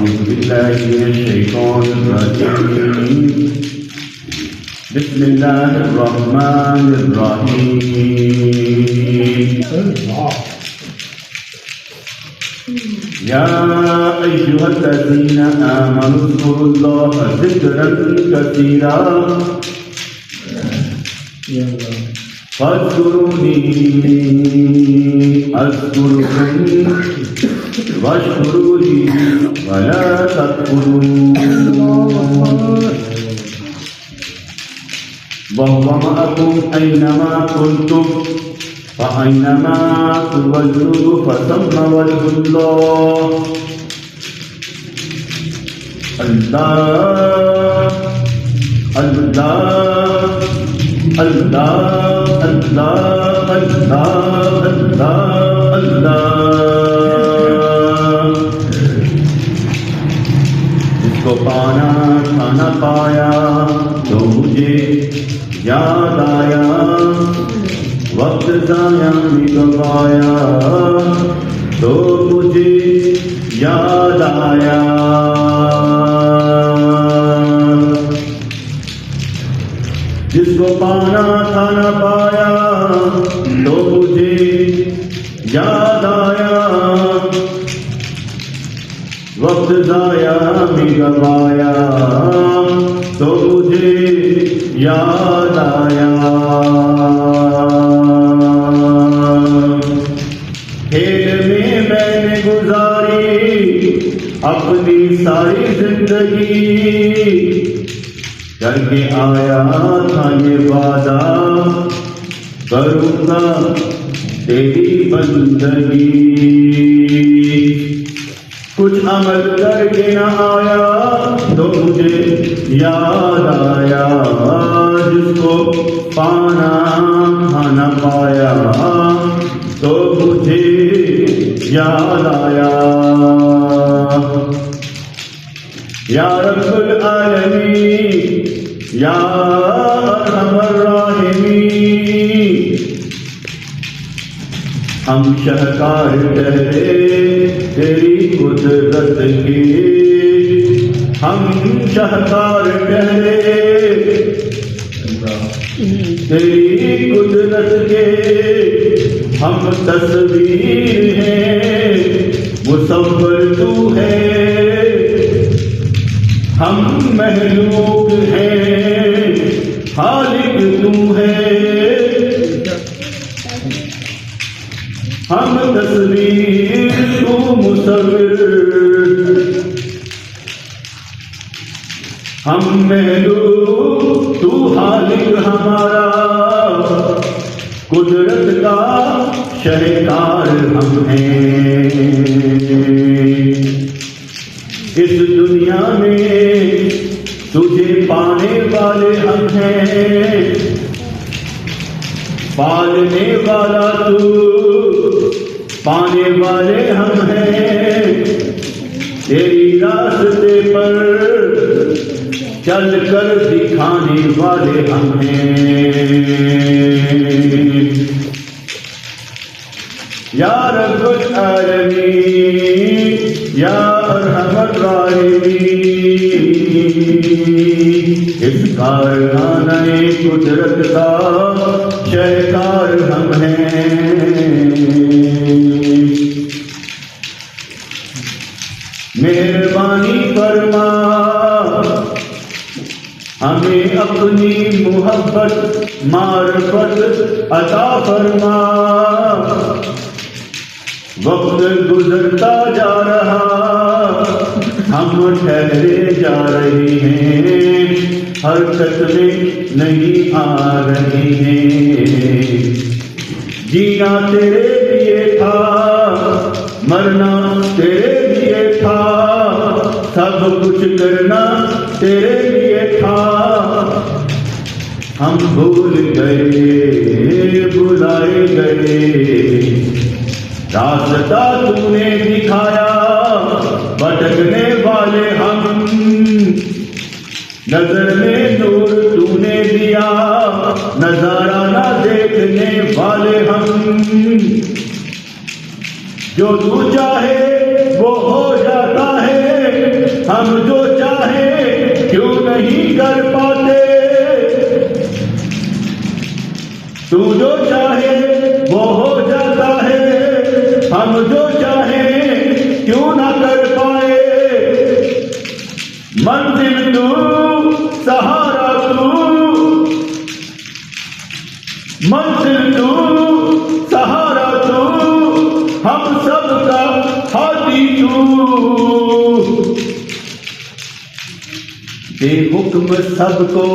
أعوذ بالله من الشيطان الرجيم بسم الله الرحمن الرحيم يا أيها الذين آمنوا اذكروا الله ذكرا كثيرا فاذكروني أذكركم واشكروا لي ولا تكفرون وهو معكم أينما كنتم فأينما تولوا فثم وجه الله الله الله اللہ اللہ اللہ اللہ اللہ جس کو پانا کھانا پایا تو مجھے یاد آیا وقت ضائع نہیں گوایا تو مجھے یاد آیا جس کو پانا کھانا پایا تو مجھے یاد آیا وقت ضائع بھی گوایا تو مجھے یاد آیا کھیل میں نے گزاری اپنی ساری زندگی کر کے آیا تھا یہ وعدہ کروں گا تیری بندگی کچھ عمل کر کے نہ آیا تو مجھے یاد آیا جس کو پانا کھانا پایا تو مجھے یاد آیا یا رب العالمین یا ارحم الراحمین ہم شاہکار ٹھہرے تیری قدرت کے ہم شاہکار ٹھہرے تیری قدرت کے ہم تصویر ہیں مصور تو ہے ہم محلوق ہیں خالق تو ہے ہم تصویر تو مصور ہم محلوق تو خالق ہمارا قدرت کا شہکار ہم ہیں اس دنیا میں تجھے پانے والے ہم ہیں پالنے والا تو پانے والے ہم ہیں تیری راستے پر چل کر دکھانے والے ہم ہیں یا رب العالمین یا ارحم الراحمین اس کارخانۂ قدرت کا شہکار ہم ہیں مہربانی فرما ہمیں اپنی محبت معرفت عطا فرما وقت گزرتا جا رہا ہم ٹھہرے جا رہے ہیں حرکت میں نہیں آ رہے ہیں جینا تیرے لیے تھا مرنا تیرے لیے تھا سب کچھ کرنا تیرے لیے تھا ہم بھول گئے بلائے گئے راستہ تو نے دکھایا بھٹکنے والے ہم نظر میں نور تو نے دیا نظارہ نہ دیکھنے والے ہم جو تو چاہے وہ ہو جاتا ہے ہم جو چاہیں کیوں نہیں کر پاتے؟ تو جو چاہے وہ ہو جاتا ہے، ہم جو چاہیں کیوں نہ کر پائے؟ منزل تو، سہارا تو، منزل تو، سہارا تو، ہم سب کا ہادی تو، دے حکم سب کو،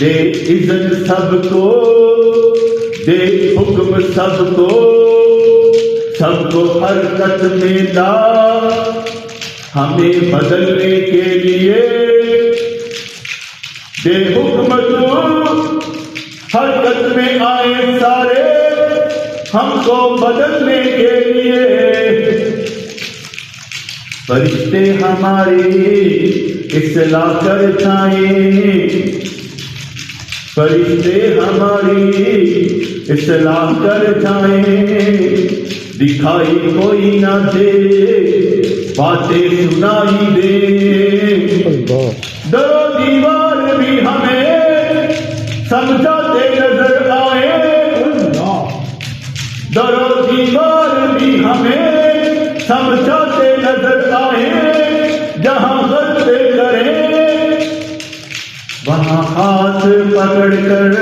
دے اذن سب کو، دے حکم سب کو، سب کو حرکت میں لا، ہمیں بدلنے کے لیے دے حکم تو، حرکت میں آئے سارے ہم کو بدلنے کے لیے، فرشتے ہماری اصلاح کر جائیں، فرشتے ہماری اصلاح کر جائیں، دکھائی کوئی نہ دے، باتیں سنائی دے، در و دیوار بھی ہمیں سمجھاتے نظر آئے، در و دیوار بھی ہمیں سمجھاتے نظر آئے، جہاں غلطی کریں وہاں ہاتھ پکڑ کر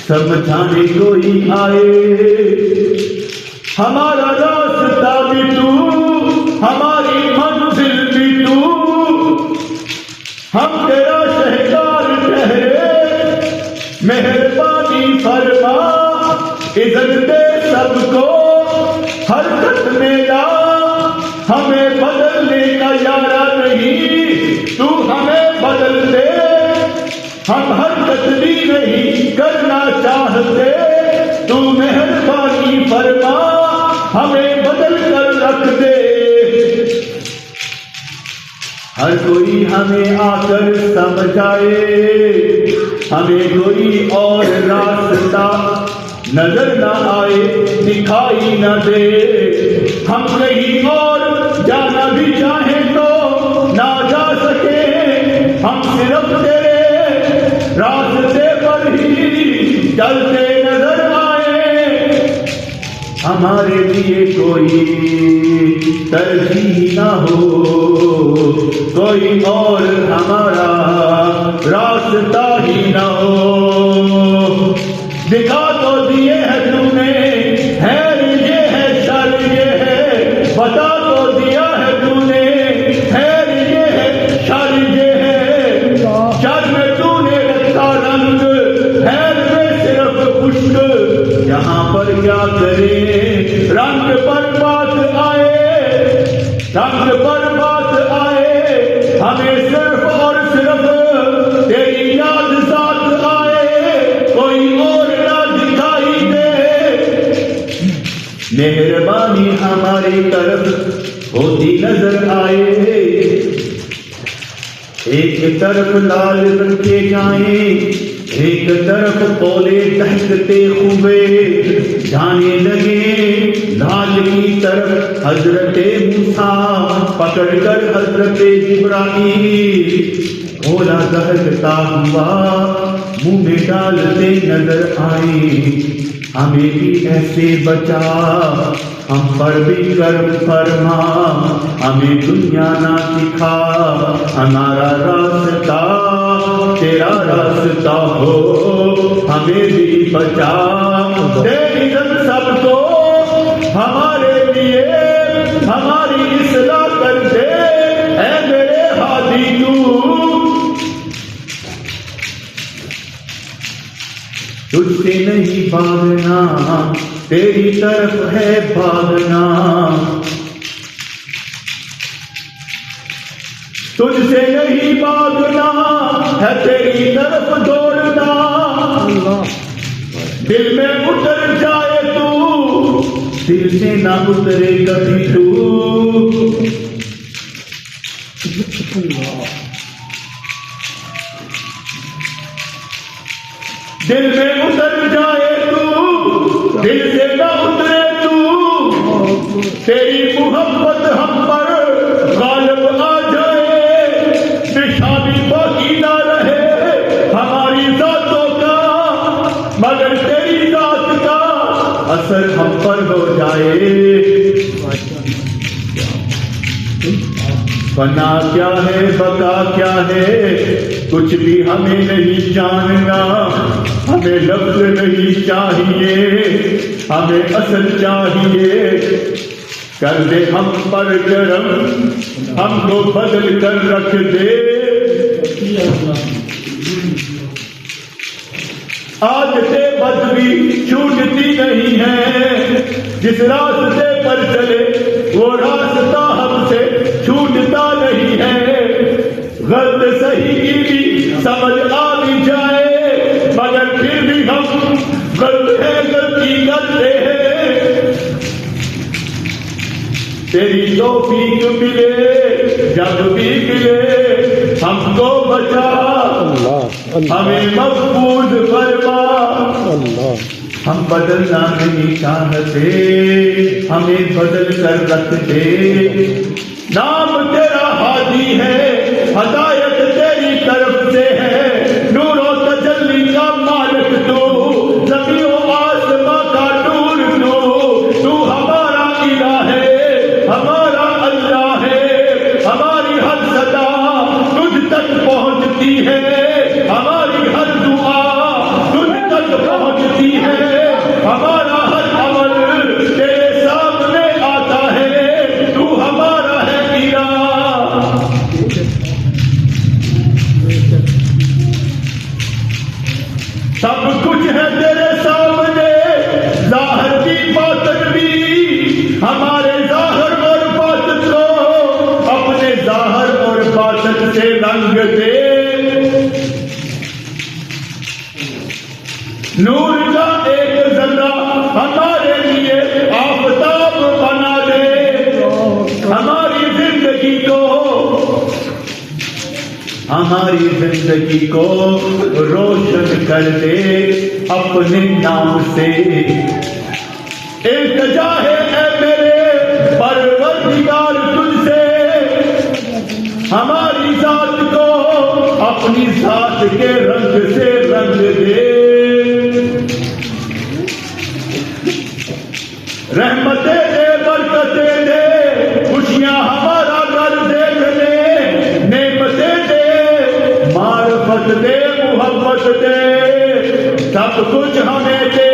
سمجھانے کوئی آئے، ہمارا راستہ بھی تو، ہماری منزل بھی تو، ہم تیرا شہکار ٹھہرے، مہربانی فرما، اذن دے سب کو حرکت میں لا، ہمیں بدلنے کا یارہ نہیں، تو ہمیں بدل دے، ہم حرکت بھی نہیں کرنا چاہتے، تو مہربانی فرما، ہمیں بدل کر رکھ دے، ہر کوئی ہمیں آ کر سمجھائے، ہمیں کوئی اور راستہ نظر نہ آئے، دکھائی نہ دے، ہم کہیں اور جانا بھی چاہیں تو نہ جا سکے، ہم صرف تیرے راستے پر ہی چلتے نظر آئے، ہمارے لیے کوئی ترجیح نہ ہو، کوئی اور ہمارا راستہ ہی نہ ہو، دکھا تو دیے ہے تم نے، خیر یہ ہے شر یہ ہے، بتا تو دیا ہے تم نے، خیر یہ ہے شر یہ ہے، شر میں تو نے رکھا رنگ، خیر میں صرف خشک، یہاں پر کیا کرے، رنگ پر بات آئے، رنگ پر بات آئے، ہمیں صرف اور صرف تیری یاد ذات آئے، کوئی اور مہربانی ہماری طرف ہوتی نظر آئے، ایک طرف لال رنگ کے جائیں، ایک طرف پولے دہکتے ہوئے جانے لگے، لال کی طرف حضرت موسیٰ پکڑ کر حضرت جبرائیل بولا دہکتا ہوا منہ میں ڈالتے نظر آئے، ہمیں بھی ایسے بچا، ہم پر بھی کرم فرما، ہمیں دنیا نہ سکھا، ہمارا راستہ تیرا راستہ ہو، ہمیں بھی بچا، تیری رب سب کو ہمارے لیے ہماری اصلاح کر دے، اے میرے ہادی تو، تجھ سے نہیں بھاگنا، تیری طرف ہے بھاگنا، تجھ سے نہیں بھاگنا ہے تیری طرف دوڑنا، دل میں اتر جائے تو دل سے نہ اترے کبھی تو، دل میں اتر جائے تو دل سے نہ اترے تو، تیری محبت ہم پر غالب آ جائے، نشانی باقی نہ رہے ہماری ذاتوں کا، مگر تیری ذات کا اثر ہم پر ہو جائے۔ فنا کیا ہے بقا کیا ہے کچھ بھی ہمیں نہیں جاننا، ہمیں لفظ نہیں چاہیے، ہمیں اصل چاہیے۔ کر دے ہم پر کرم، ہم کو بدل کر رکھ دے۔ عادتیں بد بھی چھوٹتی نہیں ہے، جس راستے پر چلے وہ راستہ ہم سے چھوٹتا نہیں ہے۔ غلط صحیح کی بھی سمجھ آ بھی جائے، مگر پھر بھی ہم غلط ہے غلطی کرتے ہیں۔ تیری توفیق ملے جب بھی ملے ہم کو بچا، ہمیں محفوظ فرما۔ ہم بدلنا نہیں چاہتے، ہمیں بدل کر رکھ دے۔ نام تیرا ہادی ہے، ہدایت تیری طرف سے ہے، نور و تجلی کا مالک تو، زمین و آسماں کا نور تو ہمارا الہ ہے، ہمارا اللہ ہے۔ ہماری ہر صدا تجھ تک پہنچتی ہے، ہماری ہر دعا تجھ تک پہنچتی ہے، ہمارا ہر عمل تیرے سامنے آتا ہے، تو ہمارا ہے الہ۔ سب کچھ ہے تیرے سامنے، ظاہر کی باطن بھی، ہمارے ظاہر اور باطن کو اپنے ظاہر اور باطن سے رنگ دے۔ نور کا ایک ذرہ ہمارے لیے آفتاب بنا دے، ہماری زندگی کو روشن کر دے اپنے نام سے۔ التجا ہے اے میرے پروردگار تجھ سے، ہماری ذات کو اپنی ذات کے رنگ سے رنگ دے۔ رحمتیں دے، برکتیں دے، خوشیاں ہمارا گھر دیکھ لے، نعمتیں دے، معرفت دے، محبت دے، سب کچھ ہمیں دے۔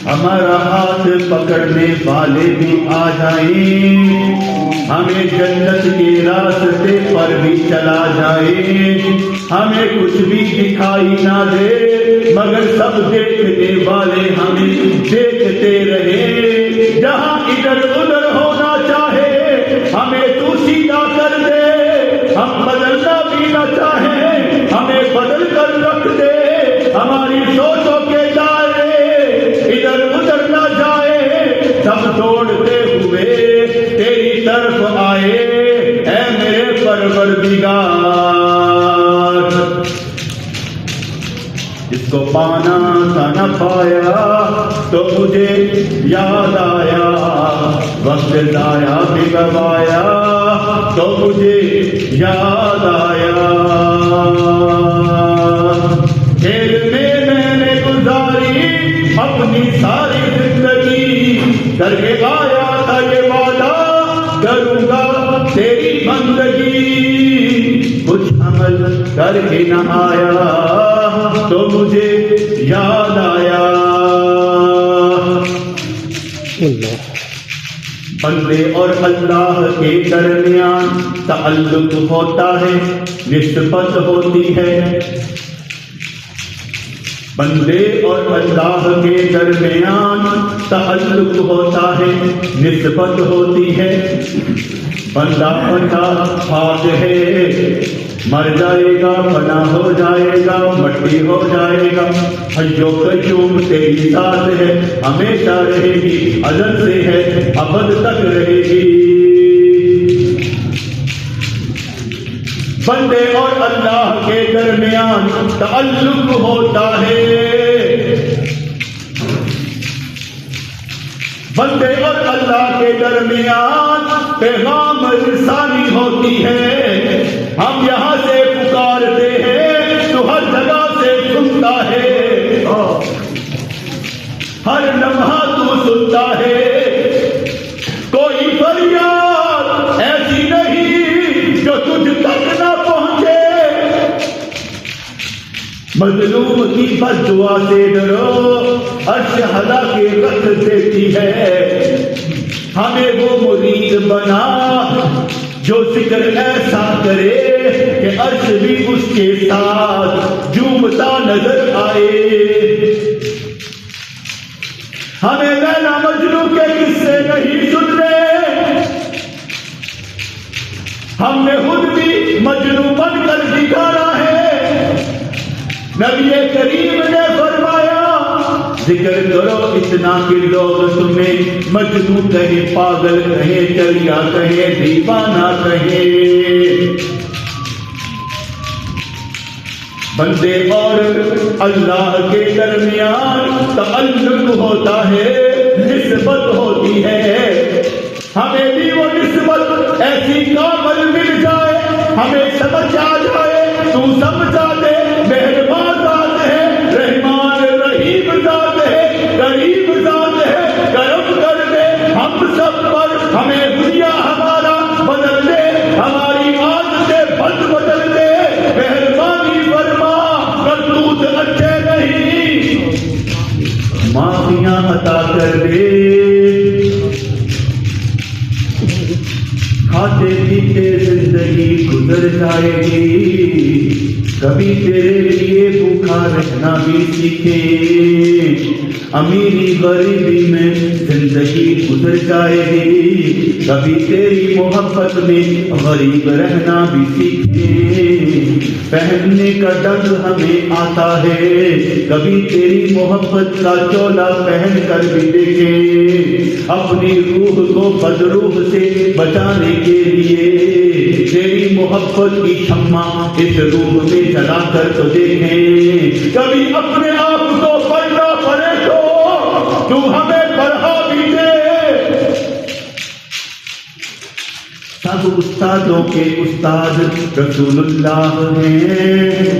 ہمارا ہاتھ پکڑنے والے بھی آ جائیں، ہمیں جنت کے راستے پر بھی چلا جائے، ہمیں کچھ بھی دکھائی نہ دے، مگر سب دیکھنے والے ہمیں دیکھتے رہے۔ جہاں ادھر ادھر ہونا چاہے ہمیں تو سیدھا کر دے، ہم بدلنا بھی نہ چاہیں ہمیں بدل کر رکھ دے۔ ہماری سوچوں کے دائرے ادھر ادھر نہ جائے، سب توڑتے ہوئے تیری طرف آئے، اے میرے پروردگار۔ جس کو پانا تھا نہ پایا تو مجھے یاد آیا، وقت ضائع بھی گوایا تو مجھے یاد آیا۔ کھیل میں نے گزاری اپنی ساری زندگی، کر کے آیا تھا یہ وعدہ کروں گا تیری بندگی۔ کچھ عمل کر کے نہ آیا تو مجھے یاد آیا۔ بندے اور اللہ کے درمیان تعلق ہوتا ہے، نسبت ہوتی ہے۔ بندے اور اللہ کے درمیان تعلق ہوتا ہے، نسبت ہوتی ہے۔ بندہ بندہ خاک ہے، مر جائے گا، فنا ہو جائے گا، مٹی ہو جائے گا۔ حی و قیوم تیری ذات ہے، ہمیشہ رہے گی، ازل سے ہے، ابد تک رہے گی۔ بندے اور اللہ کے درمیان تعلق ہوتا ہے، بندے اور اللہ درمیان پیغام رسانی ہوتی ہے. ہم یہاں سے پکارتے ہیں تو ہر جگہ سے سنتا ہے. ہر لمحہ تو سنتا ہے. کوئی فریاد ایسی نہیں جو تجھ تک نہ پہنچے. مظلوم کی بد دعا سے ڈرو، عرش ہلا کے رکھ دیتی ہے. ہمیں وہ مرید بنا جو ذکر ایسا کرے کہ عرش بھی اس کے ساتھ جھومتا نظر آئے. ہمیں لیلا مجنو کے قصے نہیں سننے، ہم نے خود بھی مجنو بن کر دکھانا ہے. نبی کریم نے فرمایا ذکر کرو اتنا کہ لوگ تمہیں مجنو کہیں، پاگل کہیں، چلیا کہیں، دیوانہ کہیں. بندے اور اللہ کے درمیان تعلق ہوتا ہے، نسبت ہوتی ہے. ہمیں بھی وہ نسبت ایسی کامل مل جائے، ہمیں سمجھ آ جائے تو سمجھا دے. مہربان ذات ہے، رحمان رحیم ذات ہے، غریب ذات ہے، کرم کر دے ہم سب پر. ہمیں دنیا ہمارا بدل دے، ہماری عادتیں بد بدل دے. مہربانی فرما، کرتوت اچھے نہیں، معافیاں عطا کر دے. کھاتے پیتے زندگی گزر جائے گی، کبھی تیرے لیے بھوکا رہنا بھی سیکھے. امیری غریبی میں زندگی گزر جائے گی، کبھی تیری محبت میں غریب رہنا بھی سیکھے. پہننے کا ڈنگ ہمیں آتا ہے، کبھی تیری محبت کا چولا پہن کر بھی دیکھے. اپنی روح کو بدروح سے بچانے کے لیے تیری محبت کی شمع اس روح میں جلا کر تو دیکھیں. کبھی اپنے آپ کو پڑھنا پڑے تو ہمیں پڑھا بھی دے. سب استادوں کے استاد رسول اللہ ہیں،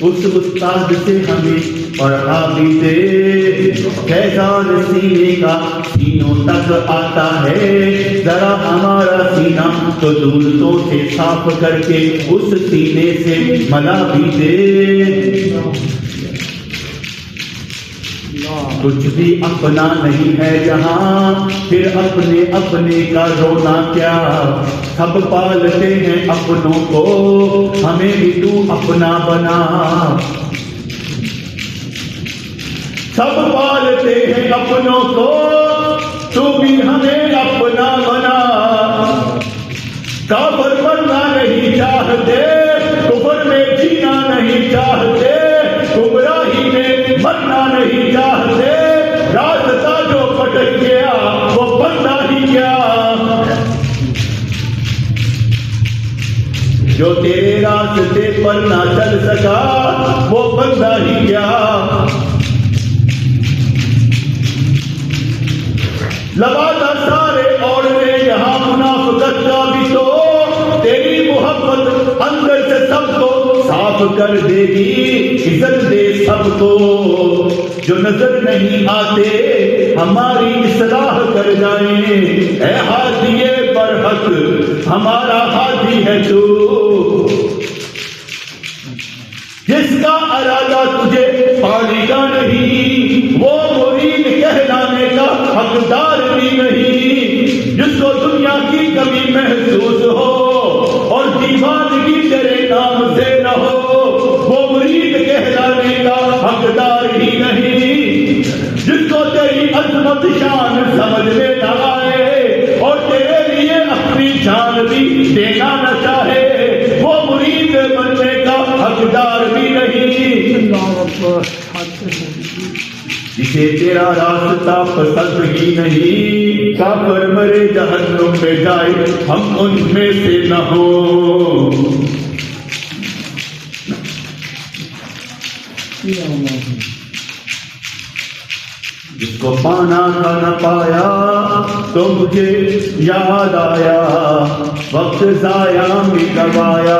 اس استاد سے ہمیں پڑھا بھی دے. فیضان سینے کا سینوں تک آتا ہے، ذرا ہمارا سینہ تو دولتوں سے صاف کر کے اس سینے سے ملا بھی دے. کچھ بھی اپنا نہیں ہے جہاں، پھر اپنے اپنے کا رونا کیا. سب پالتے ہیں اپنوں کو، ہمیں بھی تو اپنا بنا. سب پالتے ہیں اپنوں کو، تو بھی ہمیں اپنا بنا. کافر بننا نہیں چاہتے، کفر میں جینا نہیں چاہتے، گمراہی میں مرنا نہیں چاہتے. راستہ جو پٹک گیا وہ بندہ ہی کیا. جو تیرے راستے پر نہ چل سکا وہ بندہ ہی کیا. لبادہ سارے اور یہاں منافقت کا بھی تو تیری محبت اندر سے سب کو صاف کر دے گی. عزت دے سب کو جو نظر نہیں آتے، ہماری اصلاح کر جائیں. اے ہادی برحق ہمارا ہادی ہے تو، جس کا ارادہ تجھے پانے کا نہیں وہ مرید کہلانے کا حقدار بھی نہیں. جس کو دنیا کی کمی محسوس ہو اور دیوانگی تیرے نام سے نہ ہو وہ مرید کہلانے کا حقدار ہی نہیں. جس کو تیری عظمت شان سمجھ میں نہ آئے اور تیرے لیے اپنی جان بھی دینا نہ چاہے وہ مرید بننے کا حقدار بھی نہیں. جسے تیرا راستہ پسند ہی نہیں، کافر مرے جہنم میں جائے ہم ان میں سے نہ ہو. جس کو پانا تھا نہ پایا، تو مجھے یاد آیا، وقت ضائع بھی کروایا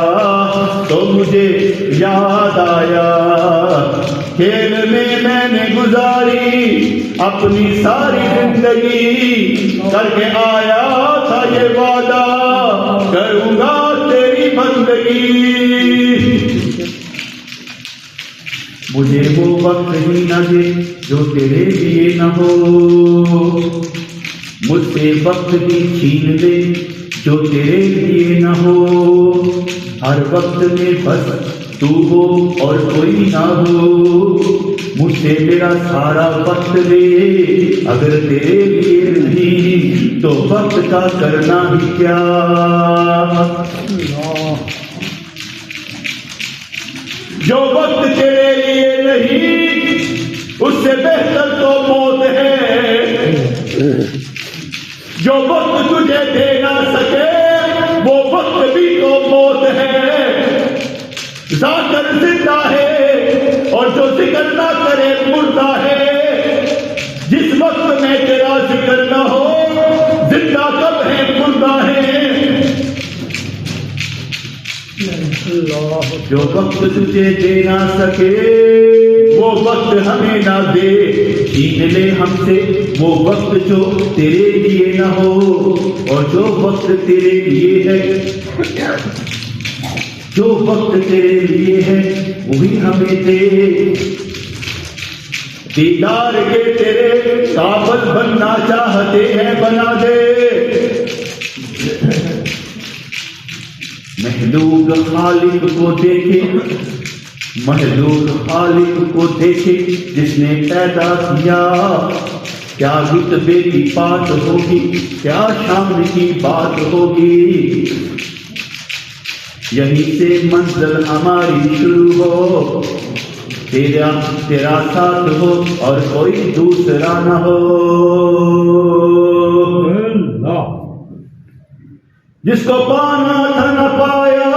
تو مجھے یاد آیا، کھیل میں نے گزاری اپنی ساری زندگی، کر کے آیا تھا یہ وعدہ کروں گا تیری بندگی، مجھے وہ وقت ہی نہ دے جو تیرے لیے نہ ہو، مجھ سے وقت ہی چھین لے جو تیرے لیے نہ ہو، ہر وقت میں بس تو ہو اور کوئی نہ ہو، مجھ سے میرا سارا وقت لے اگر تیرے لیے نہیں تو وقت کا کرنا ہی کیا، جو وقت تیرے لیے نہیں اس سے بہتر تو موت ہے، جو وقت تجھے دے نہ سکے وہ وقت بھی تو موت ہے، ذاکر زندہ ہے اور جو ذکر نہ کرے مردہ ہے، جس وقت میں تیرا ذکر نہ ہو زندہ کب ہے مردہ ہے، جو وقت تجھے دے نہ سکے وہ وقت ہمیں نہ دے، چھین لے ہم سے وہ وقت جو تیرے لیے نہ ہو، اور جو وقت تیرے لیے ہے، جو وقت تیرے لیے ہے وہی ہمیں دے، دیدار کے تیرے قابل بننا چاہتے ہیں بنا دے، محلول خالق کو دیکھے، محلول خالق کو دیکھے جس نے پیدا کیا، کیا رتبے کی بات ہوگی، کیا شان کی بات ہوگی، یہیں سے منزل ہماری شروع ہو، تیرا ساتھ ہو اور کوئی دوسرا نہ ہو، جس کو پانا تھا نہ پایا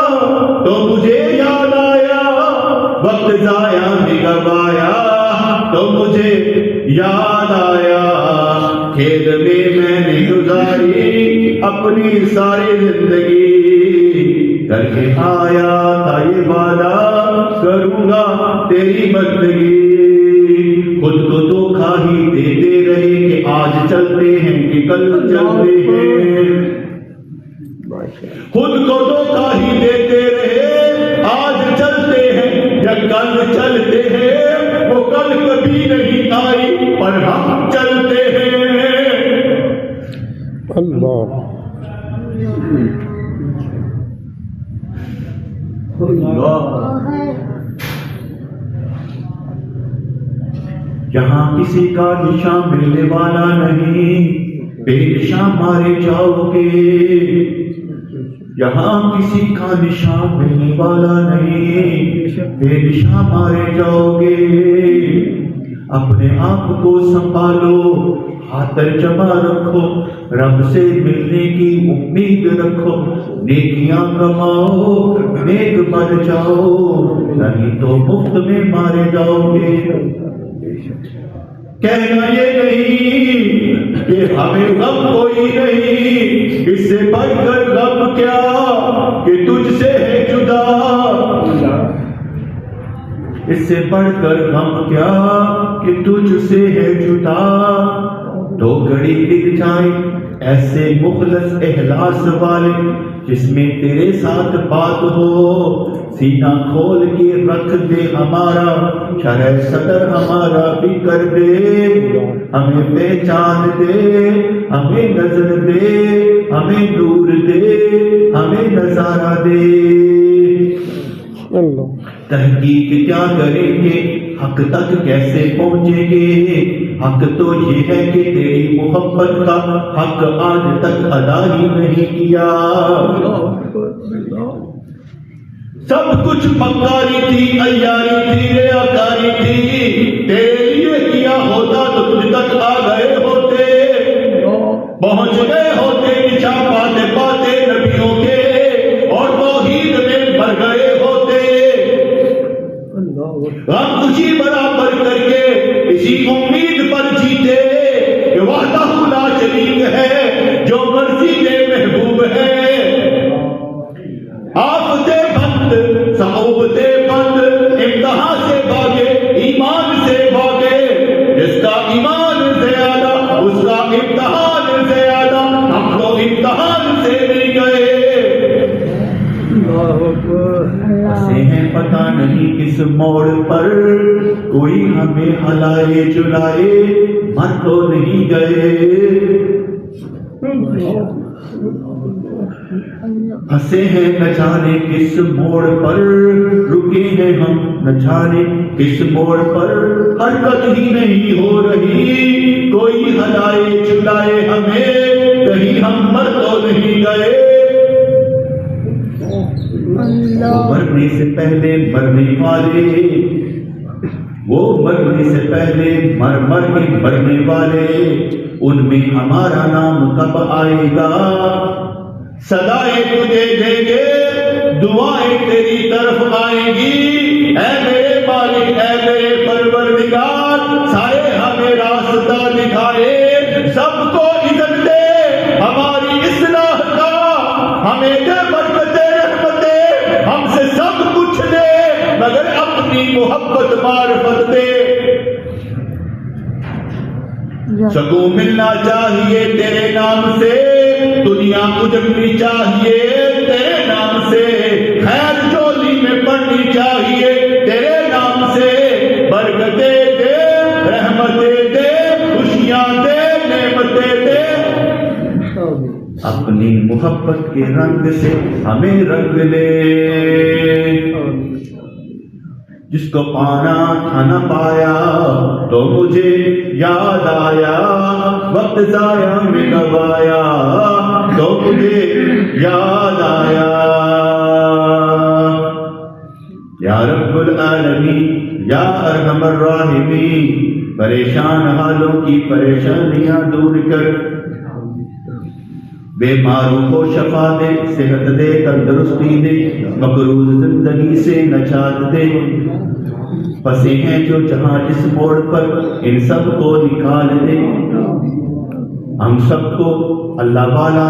تو مجھے یاد آیا، وقت ضائع بھی کروایا تو مجھے یاد آیا، کھیل میں نے گزاری اپنی ساری زندگی، کر کے آیا تھا یہ وعدہ کروں گا تیری بندگی، خود کو دھوکہ ہی دیتے رہے کہ آج چلتے ہیں کہ کل چلتے ہیں، خود کو دھوکہ ہی دیتے رہے آج چلتے ہیں یا کل چلتے ہیں، وہ کل کبھی نہیں آئی پر ہم چلتے ہیں، اللہ یہاں کسی کا نشان ملنے والا نہیں، بے نشان مارے جاؤ گے، یہاں کسی کا نشان ملنے والا نہیں، بے نشان مارے جاؤ گے، اپنے آپ کو سنبھالو، ہاتھ جمع رکھو، رب سے ملنے کی امید رکھو، نیکیاں کماؤ، نیک بن جاؤ، نہیں تو مفت میں مارے جاؤ گے، کہنا یہ نہیں کہ ہمیں غم کوئی نہیں، اس سے بڑھ کر غم کیا کہ تجھ سے ہے جدا، اس سے بڑھ کر غم کیا کہ تجھ سے ہے جدا، دو گھڑی ٹک جائے ایسے مخلص اخلاص والے جس میں تیرے ساتھ بات ہو، سینہ کھول کے رکھ دے ہمارا، شرح صدر ہمارا بھی کر دے، ہمیں پہچان دے، ہمیں نظر دے، ہمیں نور دے، ہمیں نظارہ دے، تحقیق کیا کریں گے، حق تک کیسے پہنچیں گے، حق تو یہ ہے کہ تیری محبت کا حق آج تک ادا ہی نہیں کیا، سب کچھ مکاری تھی، عیاری تھی، ریاکاری تھی، تیرے لیے کیا ہوتا تو تجھ تک آ گئے ہوتے، پہنچ گئے ہوتے نشاں پاتے پاتے نبیوں کے اور توحید میں بھر گئے ہوتے، ہم خوشی برابر کر کے اسی امید پر جیتے کہ وحدہ لا شریک ہے، پتہ نہیں کس موڑ پر کوئی ہمیں ہلائے جلائے مر تو نہیں گئے پھنسے ہیں نہ جانے کس موڑ پر رکے ہیں ہم نہ جانے کس موڑ پر حرکت ہی نہیں ہو رہی کوئی ہلائے جلائے ہمیں کہیں ہم مر تو نہیں گئے وہ مرنے سے پہلے مرنے والے وہ مرنے سے پہلے مر کے مرنے والے ان میں ہمارا نام کب آئے گا صدائیں تجھے دیں گے دعائیں تیری طرف آئیں گی اے میرے مالک اے میرے پروردگار سارے ہمیں راستہ دکھائے سب کو عزت دے ہماری اصلاح کا ہمیں دے برکتیں رحمتیں ہم سے سب کچھ دے مگر اپنی محبت معرفت دے سکون ملنا چاہیے تیرے نام سے دنیا اجڑنی چاہیے تیرے نام سے خیر چولی میں پڑنی چاہیے تیرے نام سے برکتیں دے رحمتیں دے خوشیاں دے نعمتیں دے اپنی محبت کے رنگ سے ہمیں رنگ لے جس کو پانا تھا نہ پایا تو مجھے یاد آیا وقت ضائع میں گوایا تو مجھے یاد آیا یا رب العالمین یا ارحم الراحمین پریشان حالوں کی پریشانیاں دور کر بیماروں کو شفا دے صحت دے تندرستی دے مقروض زندگی سے نجات دے پھنسے ہیں جو جہاں جس موڑ پر ان سب کو نکال دے ہم سب کو اللہ والا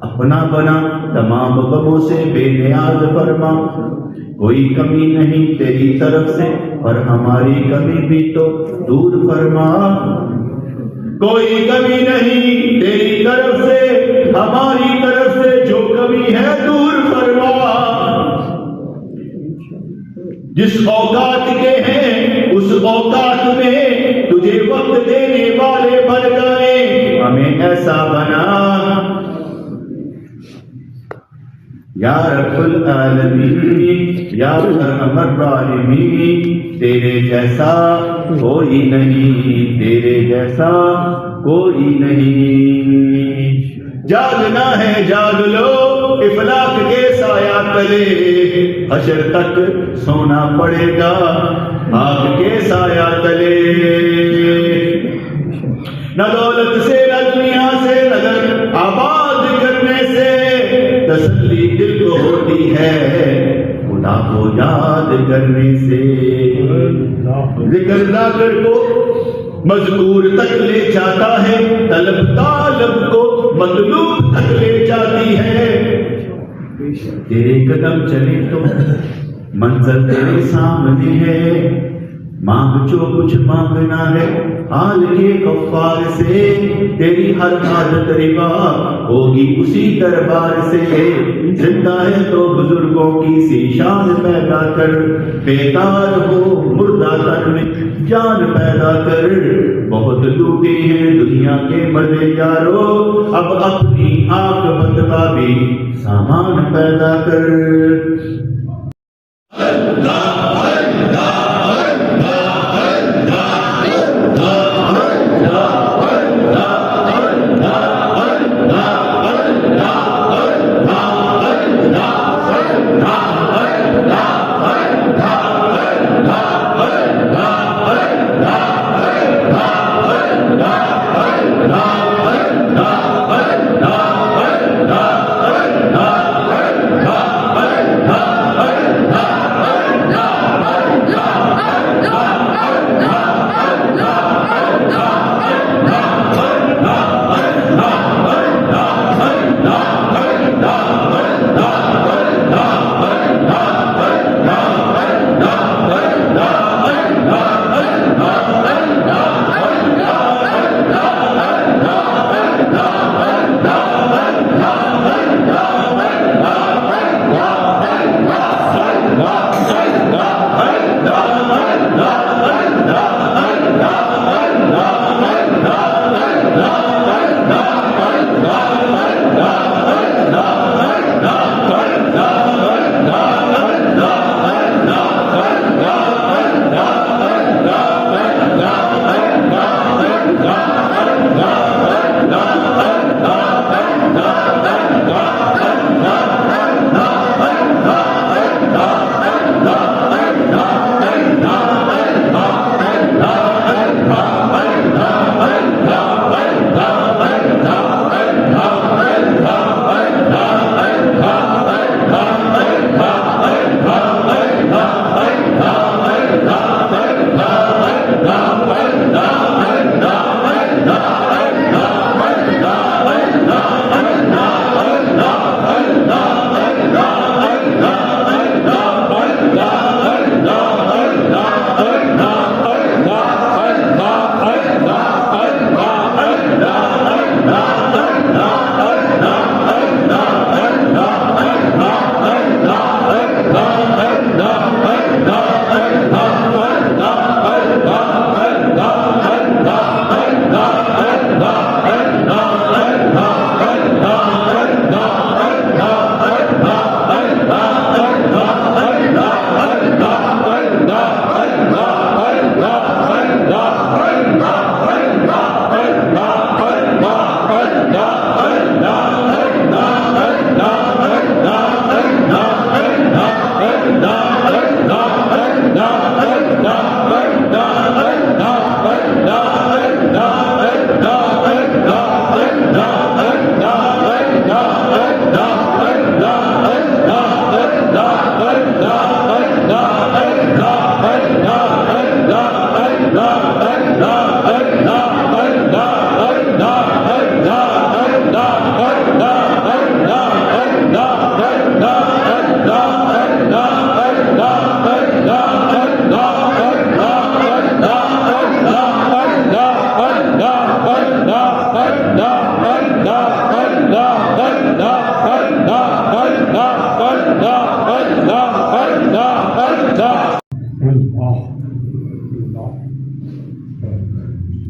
اپنا بنا تمام غموں سے بے نیاز فرما کوئی کمی نہیں تیری طرف سے پر ہماری کمی بھی تو دور فرما کوئی کمی نہیں تیری طرف سے ہماری طرف سے جو کمی ہے دور فرما جس اوقات کے ہیں اس اوقات میں تجھے وقت دینے والے بن جائیں ہمیں ایسا بنا یا رب العالمین یا ارحم الراحمین تیرے جیسا کوئی نہیں تیرے جیسا کوئی نہیں جاگنا ہے جاگ لو افلاک کے سایہ تلے حشر تک سونا پڑے گا آگ کے سایہ تلے نہ دولت سے نہ دنیا سے نظر آباد کرنے سے تسلی دل کو ہوتی ہے خدا کو یاد کرنے سے ذکر ذاکر کو مذکور تک لے جاتا ہے طلب طالب کو مطلوب تک لے جاتی ہے تیرے قدم چلے تو منظر تیرے سامنے ہے مانگ جو کچھ مانگنا ہے حال کے غفار سے تیری ہر حاجت روا ہوگی اسی دربار سے زندہ ہے تو بزرگوں کی سی شان پیدا کر بیدار ہو مردہ تن میں جان پیدا کر بہت لوٹے ہیں دنیا کے مزے یارو اب اپنی عاقبت کا بھی سامان پیدا کر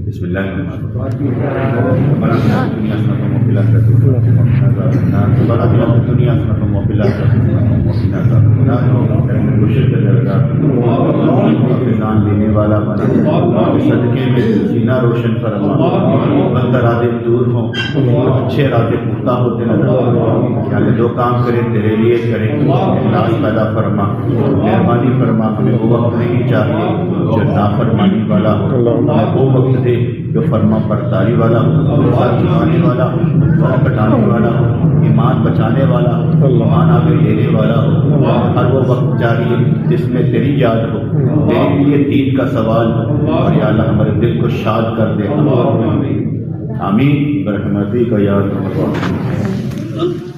بسم الله الرحمن الرحيم. ربنا آتنا في الدنيا حسنة وفي الآخرة حسنة وقنا عذاب النار. ربنا آتنا في الدنيا حسنة وفي الآخرة حسنة وقنا عذاب النار. مرشد درگاہ فیضان دینے والا بنا، صدقے میں سینہ روشن فرما، بد ارادے دور ہوں، اچھے ارادے پختہ ہوتے نظر آئیں۔ یعنی جو کام کریں تیرے لیے کریں، اخلاص پیدا فرما، مہربانی فرما۔ ہمیں وہ وقت نہیں چاہیے جو نافرمانی والا ہو، ہمیں وہ وقت دے جو فرما برداری والا ہو، سر جھکانے والا ہو، سر کٹانے والا ہو، ایمان بچانے والا ہو، ایمان آگے لینے والا ہو۔ ہر وہ وقت چاہیے جس میں تیری یاد ہو، تیرے لیے دین کا سوال ہو، اور یا اللہ ہمارے دل کو شاد کر دے۔ آمین برحمتک یا ارحم الراحمین۔